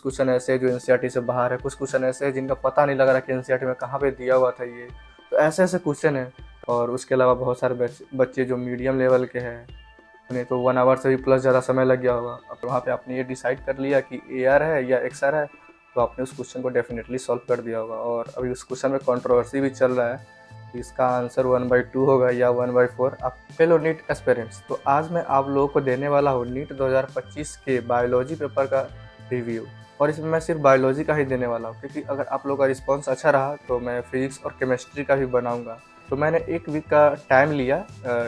Question ऐसे हैं जो एनसीईआरटी से बाहर है, कुछ क्वेश्चन ऐसे हैं जिनका पता नहीं लग रहा कि एनसीईआरटी में कहाँ पे दिया हुआ था ये। तो ऐसे-ऐसे क्वेश्चन हैं। और उसके अलावा बहुत सारे बच्चे जो मीडियम लेवल के हैं, उन्हें तो 1 आवर से भी प्लस ज़्यादा समय लग गया होगा। अब वहाँ पे आपने ये डिसाइड कर लिया कि एआर है या एक्सआर है, तो आपने उस क्वेश्चन को डेफिनिटली सॉल्व कर दिया होगा। और अभी उस क्वेश्चन में कंट्रोवर्सी भी चल रहा है कि इसका आंसर 1/2 होगा या 1/4। आप फेलो नीट एस्पिरेंट्स, तो आज मैं आप लोगों को देने वाला हूँ नीट 2025 के बायोलॉजी पेपर का रिव्यू। और इसमें मैं सिर्फ बायोलॉजी का ही देने वाला हूँ, क्योंकि अगर आप लोगों का रिस्पॉन्स अच्छा रहा तो मैं फिजिक्स और केमिस्ट्री का भी बनाऊँगा। तो मैंने 1 वीक का टाइम लिया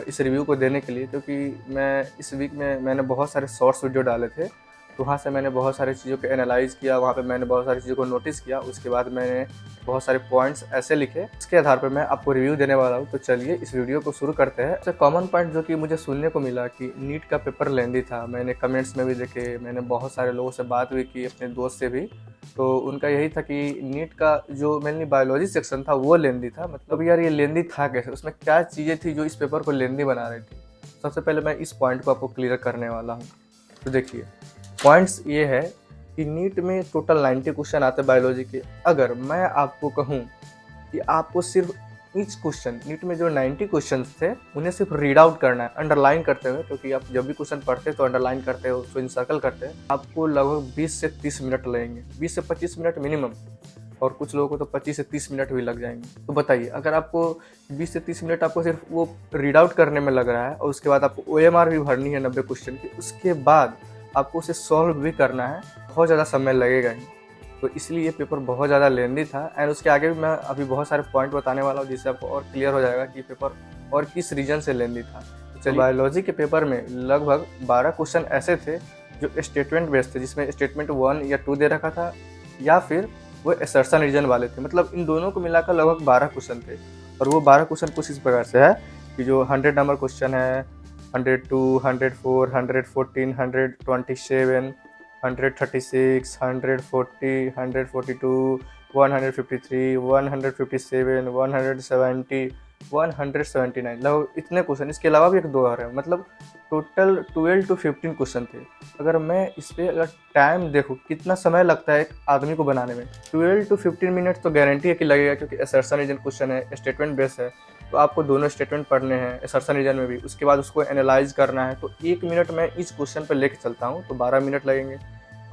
इस रिव्यू को देने के लिए, क्योंकि मैं इस वीक में मैंने बहुत सारे शॉर्ट्स वीडियो डाले थे। तो वहाँ से मैंने बहुत सारी चीज़ों को एनालाइज़ किया, वहाँ पे मैंने बहुत सारी चीज़ों को नोटिस किया। उसके बाद मैंने बहुत सारे पॉइंट्स ऐसे लिखे, इसके आधार पर मैं आपको रिव्यू देने वाला हूँ। तो चलिए इस वीडियो को शुरू करते हैं। सबसे कॉमन पॉइंट जो कि मुझे सुनने को मिला कि नीट का पेपर लेंदी था, मैंने कमेंट्स में भी देखे, मैंने बहुत सारे लोगों से बात भी की, अपने दोस्त से भी। तो उनका यही था कि नीट का जो मेनली बायोलॉजी सेक्शन था वो लेंदी था। मतलब यार ये लेंदी था कैसे, उसमें क्या चीज़ें थी जो इस पेपर को लेंदी बना रही थी। सबसे पहले मैं इस पॉइंट को आपको क्लियर करने वाला हूँ। तो देखिए, पॉइंट्स ये है कि नीट में टोटल 90 क्वेश्चन आते हैं बायोलॉजी के। अगर मैं आपको कहूँ कि आपको सिर्फ ईच क्वेश्चन, नीट में जो 90 क्वेश्चंस थे उन्हें सिर्फ रीड आउट करना है अंडरलाइन करते हुए, क्योंकि आप जब भी क्वेश्चन पढ़ते हैं तो अंडरलाइन करते हो, उसको इंसर्कल करते हैं। आपको लगभग 20 से 30 मिनट लगेंगे, 20 से 25 मिनट मिनिमम। और कुछ लोगों को तो 25 से 30 मिनट भी लग जाएंगे। तो बताइए, अगर आपको 20 से 30 मिनट आपको सिर्फ वो रीड आउट करने में लग रहा है, और उसके बाद आपको ओएमआर भी भरनी है 90 क्वेश्चन की, उसके बाद आपको उसे सॉल्व भी करना है, बहुत ज़्यादा समय लगेगा ही। तो इसलिए ये पेपर बहुत ज़्यादा लेंदी था। एंड उसके आगे भी मैं अभी बहुत सारे पॉइंट बताने वाला हूँ, जिससे आपको और क्लियर हो जाएगा कि पेपर और किस रीजन से लेंदी था। चलिए, बायोलॉजी के पेपर में लगभग 12 क्वेश्चन ऐसे थे जो स्टेटमेंट बेस्ड थे, जिसमें स्टेटमेंट 1 या 2 दे रखा था, या फिर वो असर्शन रीजन वाले थे। मतलब इन दोनों को मिलाकर लगभग 12 क्वेश्चन थे। और वो 12 क्वेश्चन कुछ इस प्रकार से है कि जो 100 नंबर क्वेश्चन है, 102, 104, 114, 127, 136, 140, 142, 153, 157, 170, 179, लगभग इतने क्वेश्चन। इसके अलावा भी 1-2 और है। मतलब टोटल 12 to 15 क्वेश्चन थे। अगर मैं इस पे अगर टाइम देखूँ कितना समय लगता है एक आदमी को बनाने में, 12 to 15 मिनट तो गारंटी है कि लगेगा, क्योंकि असर्शन रीजन क्वेश्चन है, स्टेटमेंट बेस है। तो आपको दोनों स्टेटमेंट पढ़ने हैं असर्शन रीजन में भी, उसके बाद उसको एनालाइज करना है। तो 1 मिनट मैं इस क्वेश्चन पर लेके चलता हूँ तो 12 मिनट लगेंगे।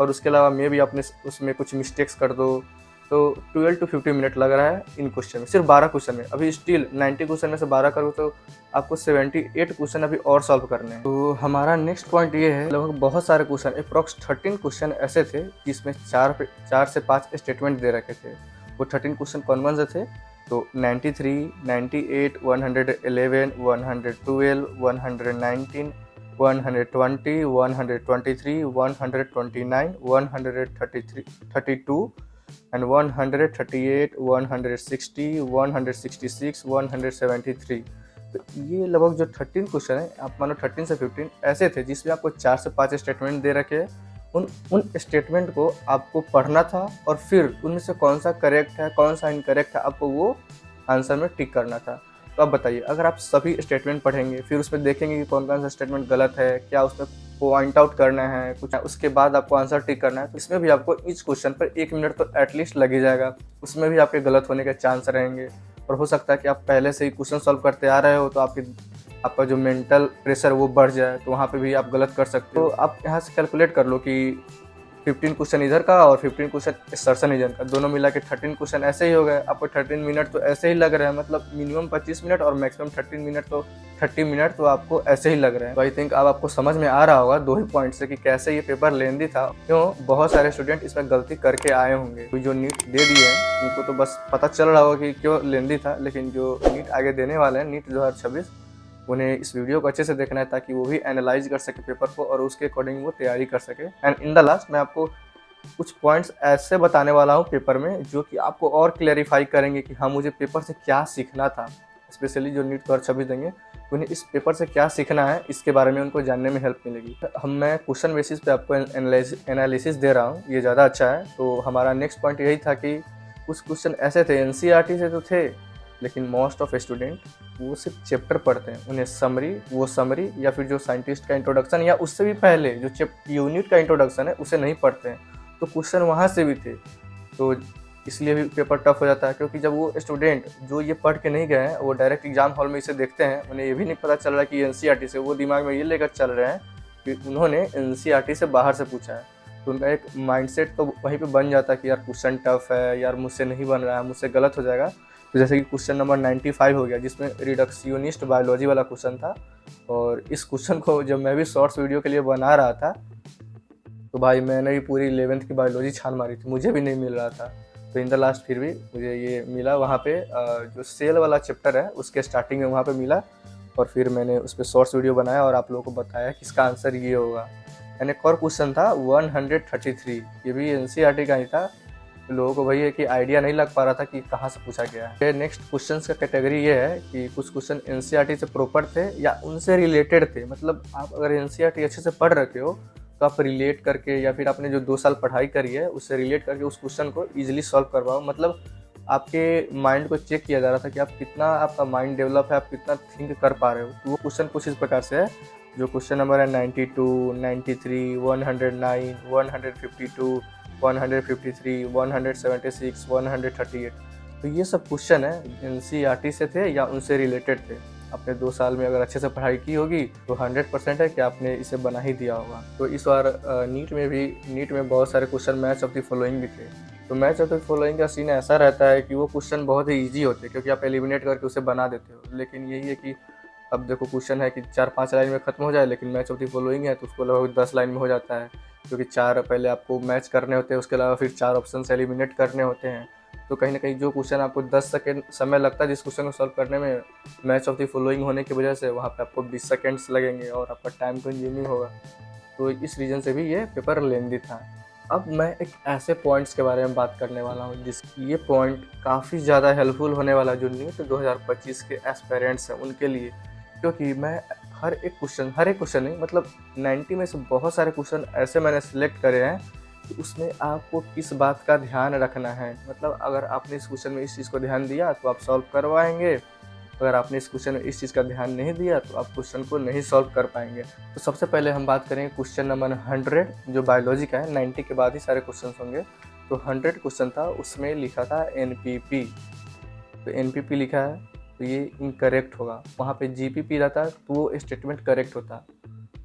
और उसके अलावा मे भी आपने उसमें कुछ मिस्टेक्स कर दो, तो 12 to 15 मिनट लग रहा है इन क्वेश्चन में, सिर्फ 12 क्वेश्चन में। अभी स्टिल 90 क्वेश्चन में से 12 करो तो आपको 78 क्वेश्चन अभी और सॉल्व करने हैं। तो हमारा नेक्स्ट पॉइंट ये है, लगभग बहुत सारे क्वेश्चन, अप्रॉक्स 13 क्वेश्चन ऐसे थे जिसमें 4 से 5 स्टेटमेंट दे रखे थे। वो 13 क्वेश्चन कौन से थे? तो 93, 98, 111, 112, 119, 120, 123, 129, 133, 32 एंड 138, 160, 166, 173। तो ये लगभग जो 13 क्वेश्चन है, आप मानो 13 से 15 ऐसे थे जिसमें आपको 4 से 5 स्टेटमेंट दे रखे हैं। उन स्टेटमेंट को आपको पढ़ना था, और फिर उनमें से कौन सा करेक्ट है कौन सा इनकरेक्ट है आपको वो आंसर में टिक करना था। तो अब बताइए, अगर आप सभी स्टेटमेंट पढ़ेंगे, फिर उसमें देखेंगे कि कौन कौन सा स्टेटमेंट गलत है, क्या उसमें पॉइंट आउट करना है कुछ, उसके बाद आपको आंसर टिक करना है, तो इसमें भी आपको इस क्वेश्चन पर 1 मिनट तो एटलीस्ट लग ही जाएगा। उसमें भी आपके गलत होने के चांस रहेंगे, और हो सकता है कि आप पहले से ही क्वेश्चन सॉल्व करते आ रहे हो, तो आपका जो मेंटल प्रेशर वो बढ़ जाए, तो वहाँ पे भी आप गलत कर सकते हो। तो आप यहाँ से कैलकुलेट कर लो कि 15 क्वेश्चन इधर का और 15 क्वेश्चन असर्शन रीजन का, दोनों मिला के 13 क्वेश्चन ऐसे ही हो गए। आपको 13 मिनट तो ऐसे ही लग रहे हैं, मतलब मिनिमम 25 मिनट और मैक्सिमम 13 मिनट, तो 30 मिनट तो आपको ऐसे ही लग रहे हैं। तो आई थिंक अब आपको समझ में आ रहा होगा 2 ही पॉइंट से कि कैसे ये पेपर लेंदी था, क्यों बहुत सारे स्टूडेंट इसमें गलती करके आए होंगे। तो जो नीट दे दिए हैं उनको तो बस पता चल रहा होगा कि क्यों लेंदी था, लेकिन जो नीट आगे देने वाले हैं, नीट 2026, उन्हें इस वीडियो को अच्छे से देखना है, ताकि वो भी एनालाइज कर सके पेपर को और उसके अकॉर्डिंग वो तैयारी कर सके। एंड इन द लास्ट मैं आपको कुछ पॉइंट्स ऐसे बताने वाला हूँ पेपर में, जो कि आपको और क्लैरिफाई करेंगे कि हाँ, मुझे पेपर से क्या सीखना था। स्पेशली जो नीट 2026 देंगे, उन्हें इस पेपर से क्या सीखना है, इसके बारे में उनको जानने में हेल्प मिलेगी। मैं क्वेश्चन बेसिस पे आपको एनालिसिस दे रहा हूँ, ये ज़्यादा अच्छा है। तो हमारा नेक्स्ट पॉइंट यही था कि कुछ क्वेश्चन ऐसे थे, एनसीईआरटी से तो थे, लेकिन मोस्ट ऑफ स्टूडेंट वो सिर्फ चैप्टर पढ़ते हैं, उन्हें समरी या फिर जो साइंटिस्ट का इंट्रोडक्शन, या उससे भी पहले जो यूनिट का इंट्रोडक्शन है उसे नहीं पढ़ते हैं। तो क्वेश्चन वहाँ से भी थे। तो इसलिए भी पेपर टफ हो जाता है, क्योंकि जब वो स्टूडेंट जो ये पढ़ के नहीं गए हैं वो डायरेक्ट एग्जाम हॉल में इसे देखते हैं, उन्हें ये भी नहीं पता चल रहा है कि एनसीईआरटी से, वो दिमाग में ये लेकर चल रहे हैं कि उन्होंने एनसीईआरटी से बाहर से पूछा है। तो उनका एक माइंडसेट तो वहीं पे बन जाता है कि यार क्वेश्चन टफ है, यार मुझसे नहीं बन रहा है, मुझसे गलत हो जाएगा। तो जैसे कि क्वेश्चन नंबर 95 हो गया, जिसमें रिडक्शनिस्ट बायोलॉजी वाला क्वेश्चन था। और इस क्वेश्चन को जब मैं भी शॉर्ट्स वीडियो के लिए बना रहा था, तो भाई मैंने भी पूरी 11th की बायोलॉजी छान मारी थी, मुझे भी नहीं मिल रहा था। तो इन द लास्ट फिर भी मुझे ये मिला वहाँ पे, जो सेल वाला चैप्टर है उसके स्टार्टिंग में वहाँ पे मिला। और फिर मैंने उस पर शॉर्ट्स वीडियो बनाया और आप लोगों को बताया कि इसका आंसर ये होगा। एंड एक और क्वेश्चन था 133, ये भी एनसीईआरटी का ही था। लोगों को वही है कि आइडिया नहीं लग पा रहा था कि कहाँ से पूछा गया है। नेक्स्ट क्वेश्चंस का कैटेगरी ये है कि कुछ क्वेश्चन एनसीईआरटी से प्रॉपर थे या उनसे रिलेटेड थे। मतलब आप अगर एनसीईआरटी अच्छे से पढ़ रखे हो तो आप रिलेट करके, या फिर आपने जो 2 साल पढ़ाई करी है उससे रिलेट करके उस क्वेश्चन को ईजिली सॉल्व करवाओ। मतलब आपके माइंड को चेक किया जा रहा था कि आप कितना, आपका माइंड डेवलप है, आप कितना थिंक कर पा रहे हो। तो वो क्वेश्चन कुछ इस प्रकार से है, जो क्वेश्चन नंबर है 92, 93, 109, 152, 153, 176, 138। तो ये सब क्वेश्चन है एनसीईआरटी से थे या उनसे रिलेटेड थे। आपने 2 साल में अगर अच्छे से पढ़ाई की होगी तो 100% है कि आपने इसे बना ही दिया होगा। तो इस बार नीट में बहुत सारे question match of the following भी थे। तो मैच ऑफ द फॉलोइंग का सीन ऐसा रहता है कि वो क्वेश्चन बहुत ही ईजी होते हैं, क्योंकि आप एलिमिनेट करके उसे बना देते हो। लेकिन यही है कि अब देखो क्वेश्चन है कि 4-5 लाइन में खत्म हो जाए, लेकिन मैच ऑफ द फॉलोइंग है तो उसको लगभग 10 लाइन में हो जाता है, क्योंकि 4 पहले आपको मैच करने होते हैं, उसके अलावा फिर 4 ऑप्शन से एलिमिनेट करने होते हैं। तो कहीं ना कहीं जो क्वेश्चन आपको 10 सेकेंड समय लगता है जिस क्वेश्चन को सॉल्व करने में, मैच ऑफ द फॉलोइंग होने की वजह से वहाँ पे आपको 20 सेकेंड्स लगेंगे और आपका टाइम कंज्यूमिंग होगा। तो इस रीज़न से भी ये पेपर लेंदी था। अब मैं एक ऐसे पॉइंट्स के बारे में बात करने वाला हूँ जिस ये पॉइंट काफ़ी ज़्यादा हेल्पफुल होने वाला है जो नीट 2025 के एस्पेरेंट्स हैं उनके लिए। क्योंकि मैं हर एक क्वेश्चन नहीं, मतलब 90 में से बहुत सारे क्वेश्चन ऐसे मैंने सिलेक्ट करे हैं कि उसमें आपको किस बात का ध्यान रखना है। मतलब अगर आपने इस क्वेश्चन में इस चीज़ को ध्यान दिया तो आप सॉल्व करवाएंगे, अगर आपने इस क्वेश्चन में इस चीज़ का ध्यान नहीं दिया तो आप क्वेश्चन को नहीं सॉल्व कर पाएंगे। तो सबसे पहले हम बात करेंगे क्वेश्चन नंबर 100, जो बायोलॉजी का है। 90 के बाद ही सारे क्वेश्चन होंगे। तो 100 क्वेश्चन था, उसमें लिखा था एनपीपी। तो एनपीपी लिखा है तो ये इनकरेक्ट होगा। वहाँ पे जीपीपी रहता तो वो स्टेटमेंट करेक्ट होता।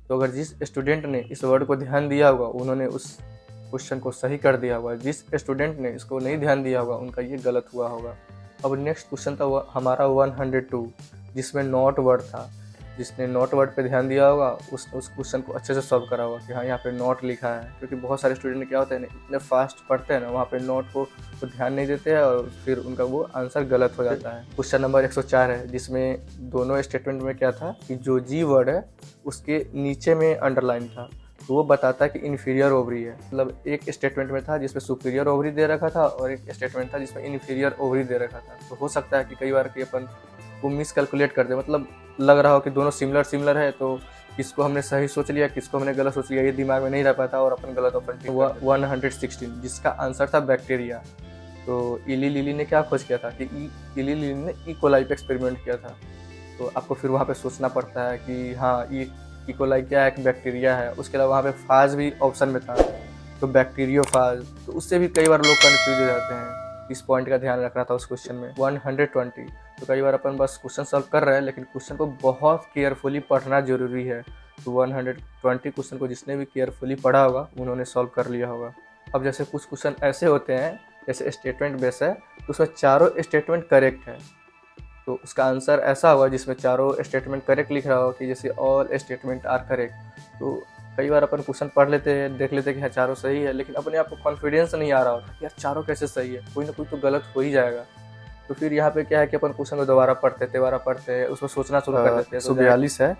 तो अगर जिस स्टूडेंट ने इस वर्ड को ध्यान दिया होगा उन्होंने उस क्वेश्चन को सही कर दिया होगा, जिस स्टूडेंट ने इसको नहीं ध्यान दिया होगा उनका ये गलत हुआ होगा। अब नेक्स्ट क्वेश्चन था हमारा 102, जिसमें नॉट वर्ड था। जिसने नॉट वर्ड पे ध्यान दिया होगा उस क्वेश्चन को अच्छे से सॉल्व करा होगा कि हाँ यहाँ पे नॉट लिखा है। क्योंकि बहुत सारे स्टूडेंट क्या होता है ना, इतने फास्ट पढ़ते हैं ना, वहाँ पे नॉट को ध्यान नहीं देते हैं और फिर उनका वो आंसर गलत हो जाता है। क्वेश्चन नंबर 104 है, जिसमें दोनों स्टेटमेंट में क्या था कि जो जी वर्ड है उसके नीचे में अंडरलाइन था। तो वो बताता है कि इन्फीरियर ओवरी है। मतलब एक स्टेटमेंट में था जिसमें सुपीरियर ओवरी दे रखा था और एक स्टेटमेंट था जिसमें इन्फीरियर ओवरी दे रखा था। तो हो सकता है कि कई बार कि अपन को मिस कैलकुलेट कर दे, मतलब लग रहा हो कि दोनों सिमिलर है, तो किसको हमने सही सोच लिया किसको हमने गलत सोच लिया, ये दिमाग में नहीं रह पाता और अपन गलत ऑप्शन 116, जिसका आंसर था बैक्टीरिया। तो इली लिली ने क्या खोज किया था कि इली लिली ने इकोलाई पे एक्सपेरिमेंट किया था। तो आपको फिर वहाँ पे सोचना पड़ता है कि हाँ इकोलाई क्या है, एक बैक्टीरिया है। उसके अलावा वहाँ पे फाज भी ऑप्शन में था, तो बैक्टीरियोफाज। तो उससे भी कई बार लोग कन्फ्यूज हो जाते हैं। इस पॉइंट का ध्यान रखना था उस क्वेश्चन में। 120, तो कई बार अपन बस क्वेश्चन सॉल्व कर रहे हैं लेकिन क्वेश्चन को बहुत केयरफुली पढ़ना जरूरी है। तो 120 क्वेश्चन को जिसने भी केयरफुली पढ़ा होगा उन्होंने सॉल्व कर लिया होगा। अब जैसे कुछ क्वेश्चन ऐसे होते हैं, जैसे स्टेटमेंट बेस है तो उसमें चारों स्टेटमेंट करेक्ट है, तो उसका आंसर ऐसा होगा जिसमें चारों स्टेटमेंट करेक्ट लिख रहा हो, कि जैसे ऑल स्टेटमेंट आर करेक्ट। तो कई बार अपन क्वेश्चन पढ़ लेते हैं, देख लेते हैं कि हाँ चारों सही है, लेकिन अपने आप को कॉन्फिडेंस नहीं आ रहा होता कि यार चारों कैसे सही है, कोई ना कोई तो गलत हो ही जाएगा। तो फिर यहाँ पे क्या है कि अपन क्वेश्चन को दोबारा पढ़ते हैं, उसमें सोचना शुरू कर देते हैं। 142 है,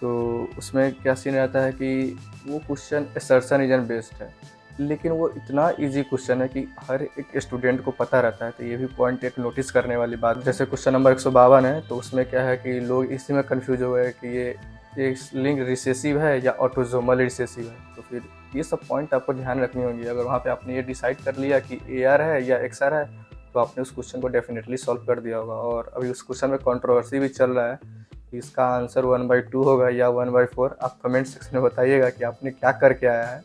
तो उसमें क्या सीन रहता है कि वो क्वेश्चन असर्शन रीजन बेस्ड है, लेकिन वो इतना इजी क्वेश्चन है कि हर एक स्टूडेंट को पता रहता है। तो ये भी पॉइंट एक नोटिस करने वाली बात। जैसे क्वेश्चन नंबर 152 है, तो उसमें क्या है कि लोग इसी में कंफ्यूज हो गए कि ये लिंक रिसेसिव है या ऑटोजोमल रिसेसिव है। तो फिर ये सब पॉइंट आपको ध्यान रखनी होगी। अगर वहाँ पे आपने ये डिसाइड कर लिया कि AR है या XR है, तो आपने उस क्वेश्चन को डेफिनेटली सॉल्व कर दिया होगा। और अभी उस क्वेश्चन में कंट्रोवर्सी भी चल रहा है कि इसका आंसर 1/2 होगा या 1/4। आप कमेंट सेक्शन में बताइएगा कि आपने क्या करके आया है।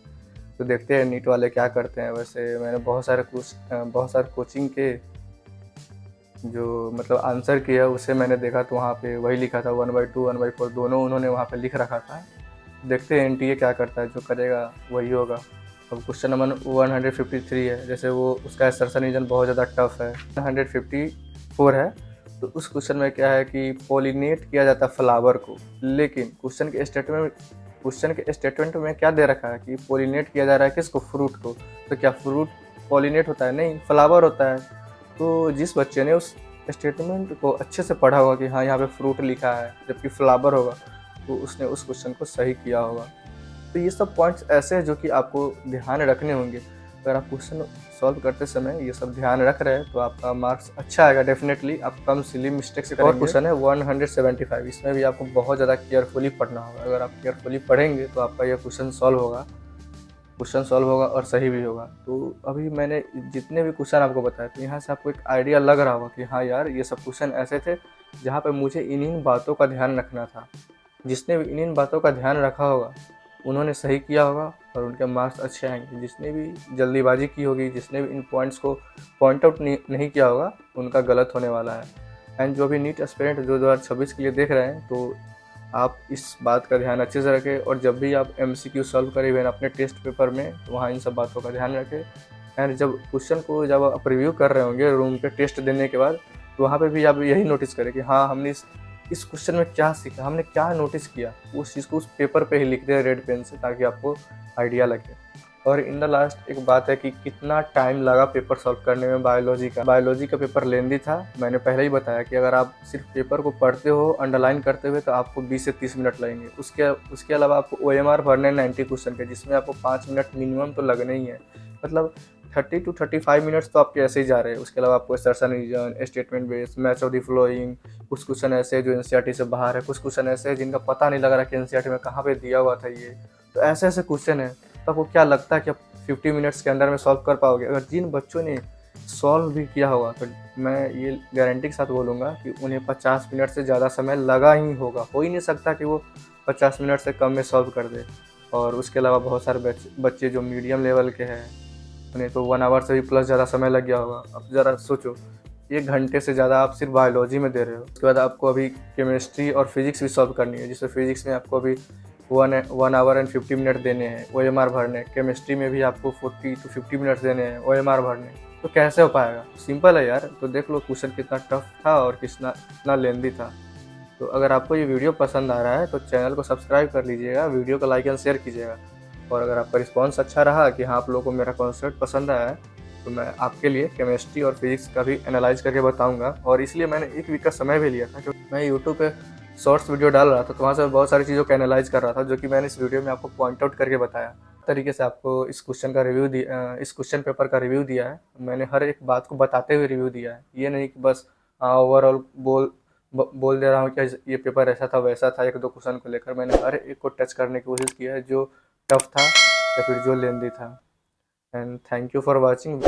तो देखते हैं नीट वाले क्या करते हैं। वैसे मैंने बहुत सारे कोचिंग के जो मतलब आंसर किया उसे मैंने देखा, तो वहाँ पे वही लिखा था 1/2 1/4 दोनों उन्होंने वहाँ पे लिख रखा था। देखते हैं एनटीए क्या करता है, जो करेगा वही होगा। अब क्वेश्चन नंबर 153 है, जैसे वो उसका असर्शन रीजन बहुत ज़्यादा टफ है। 154 है, तो उस क्वेश्चन में क्या है कि पोलिनेट किया जाता है फ्लावर को, लेकिन क्वेश्चन के स्टेटमेंट में क्या दे रखा है कि पोलिनेट किया जा रहा है किसको, फ्रूट को। तो क्या फ्रूट पोलिनेट होता है? नहीं, फ्लावर होता है। तो जिस बच्चे ने उस स्टेटमेंट को अच्छे से पढ़ा होगा कि हाँ यहाँ पे फ्रूट लिखा है जबकि फ्लावर होगा, तो उसने उस क्वेश्चन को सही किया होगा। तो ये सब पॉइंट्स ऐसे हैं जो कि आपको ध्यान रखने होंगे। अगर आप क्वेश्चन सॉल्व करते समय ये सब ध्यान रख रहे हैं तो आपका मार्क्स अच्छा आएगा डेफिनेटली। आप कम सिली मिस्टेक से करेंगे। और क्वेश्चन है 175, इसमें भी आपको बहुत ज़्यादा केयरफुली पढ़ना होगा। अगर आप केयरफुली पढ़ेंगे तो आपका यह क्वेश्चन सॉल्व होगा और सही भी होगा। तो अभी मैंने जितने भी क्वेश्चन आपको बताए, तो यहाँ से आपको एक आइडिया लग रहा होगा कि हाँ यार, ये सब क्वेश्चन ऐसे थे जहाँ पे मुझे इन बातों का ध्यान रखना था। जिसने भी इन बातों का ध्यान रखा होगा उन्होंने सही किया होगा और उनके मार्क्स अच्छे आएंगे। जिसने भी जल्दीबाजी की होगी, जिसने भी इन पॉइंट्स को पॉइंट आउट नहीं किया होगा, उनका गलत होने वाला है। एंड जो भी नीट एस्पिरेंट जो 2026 के लिए देख रहे हैं, तो आप इस बात का ध्यान अच्छे से रखें। और जब भी आप MCQ सॉल्व करें इवन अपने टेस्ट पेपर में, तो वहाँ इन सब बातों का ध्यान रखें। एंड जब क्वेश्चन को जब आप रिव्यू कर रहे होंगे रूम पे टेस्ट देने के बाद, तो वहाँ पे भी आप यही नोटिस करें कि हाँ हमने इस क्वेश्चन में क्या सीखा, हमने क्या नोटिस किया, उस चीज़ को उस पेपर पे ही लिख दें रेड पेन से, ताकि आपको आइडिया लगे। और इन द लास्ट एक बात है कि कितना टाइम लगा पेपर सॉल्व करने में। बायोलॉजी का पेपर लेंदी था। मैंने पहले ही बताया कि अगर आप सिर्फ पेपर को पढ़ते हो अंडरलाइन करते हुए, तो आपको 20 से 30 मिनट लगेंगे। उसके अलावा आपको OMR भरने 90 क्वेश्चन के, जिसमें आपको 5 मिनट मिनिमम तो लगने ही है। मतलब 30 to 35 मिनट्स तो आपके ऐसे ही जा रहे हैं। उसके अलावा आपको assertion reason, statement base, match of the following, कुछ क्वेश्चन ऐसे हैं जो NCERT से बाहर है, कुछ क्वेश्चन ऐसे हैं जिनका पता नहीं लग रहा कि NCERT में कहाँ पे दिया हुआ था ये। तो ऐसे क्वेश्चन है, तो आपको क्या लगता है कि आप 50 मिनट्स के अंदर में सॉल्व कर पाओगे? अगर जिन बच्चों ने सॉल्व भी किया होगा, तो मैं ये गारंटी के साथ बोलूँगा कि उन्हें 50 मिनट से ज़्यादा समय लगा ही होगा। हो ही नहीं सकता कि वो 50 मिनट से कम में सॉल्व कर दे। और उसके अलावा बहुत सारे बच्चे जो मीडियम लेवल के हैं, उन्हें तो 1 आवर से भी प्लस ज़्यादा समय लग गया होगा। अब ज़रा सोचो, 1 घंटे से ज़्यादा आप सिर्फ बायोलॉजी में दे रहे हो। उसके बाद आपको अभी केमिस्ट्री और फिजिक्स भी सॉल्व करनी है, जिसमें फिजिक्स में आपको अभी 1 आवर एंड 50 मिनट देने हैं OMR भरने। केमिस्ट्री में भी आपको 40 to 50 मिनट्स देने हैं OMR भरने। तो कैसे हो पाएगा? सिंपल है यार। तो देख लो क्वेश्चन कितना टफ था और कितना लेंदी था। तो अगर आपको ये वीडियो पसंद आ रहा है तो चैनल को सब्सक्राइब कर लीजिएगा, वीडियो को लाइक एंड शेयर कीजिएगा। और अगर आपका रिस्पॉन्स अच्छा रहा कि हाँ आप लोगों को मेरा कॉन्सेप्ट पसंद आया है, तो मैं आपके लिए केमिस्ट्री और फिजिक्स का भी एनालाइज करके बताऊंगा। और इसलिए मैंने 1 वीक का समय भी लिया था, क्योंकि मैं यूट्यूब पे शॉर्ट्स वीडियो डाल रहा था, तो वहाँ से बहुत सारी चीज़ों को एनालाइज कर रहा था, जो कि मैंने इस वीडियो में आपको पॉइंट आउट करके बताया। तरीके से आपको इस क्वेश्चन पेपर का रिव्यू दिया है। मैंने हर एक बात को बताते हुए रिव्यू दिया है। ये नहीं कि बस ओवरऑल बोल दे रहा हूँ कि ये पेपर ऐसा था वैसा था। 1-2 क्वेश्चन को लेकर मैंने हर एक को टच करने की कोशिश की है, जो टफ था या फिर जो लेंदी था। And thank you for watching.